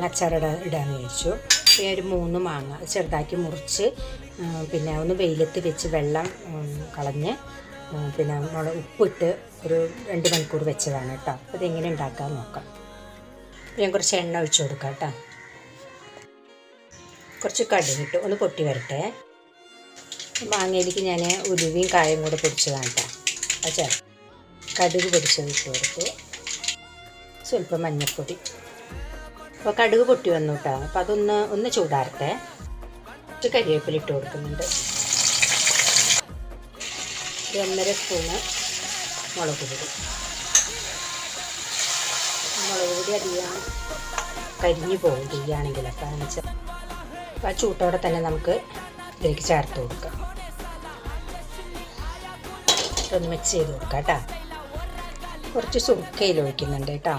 അച്ചാർ ഇടാന്ന് വിചാരിച്ചു. പിന്നെ ഒരു 3 മാങ്ങ ചെറുതാക്കി മുറിച്ച് പിന്നെ ഒന്ന് വെയിലത്ത് വെച്ച് വെള്ളം കളഞ്ഞ് പിന്നെ ഉപ്പിട്ട് ഒരു 2 മണിക്കൂർ വെച്ചതാണ് കേട്ടോ. അപ്പോൾ ഇതെങ്ങനെ ഉണ്ടാക്കാൻ നോക്കാം. ഞാൻ കുറച്ച് എണ്ണ ഒഴിച്ച് കൊടുക്കാം കേട്ടോ. കുറച്ച് കടുകിട്ട് ഒന്ന് പൊട്ടി വരട്ടെ. മാങ്ങയിലേക്ക് ഞാൻ ഉലുവയും കായും കൂടെ പൊടിച്ചതാണ് കേട്ടോ. അച്ഛാ കടുക് പൊടിച്ചത് ഇട്ട് കൊടുത്ത് സ്വല്പം മഞ്ഞൾപ്പൊടി. അപ്പോൾ കടുക് പൊട്ടി വന്നു കേട്ടോ. അപ്പോൾ അതൊന്ന് ചൂടാറട്ടെ. കുറച്ച് കരിവേപ്പില ഇട്ട് കൊടുക്കുന്നുണ്ട്. 1.5 സ്പൂണ് മുളക് പൊടി. മുളക് പൊടി അധികം കരിഞ്ഞു പോകും ചെയ്യുകയാണെങ്കിൽ. അപ്പോൾ ആ ചൂട്ടോടെ തന്നെ നമുക്ക് ഇതിലേക്ക് ചേർത്ത് കൊടുക്കാം. ഒന്ന് മിക്സ് ചെയ്ത് കൊടുക്കാം കേട്ടോ. കുറച്ച് സുർക്കയിൽ ഒഴിക്കുന്നുണ്ട് കേട്ടോ.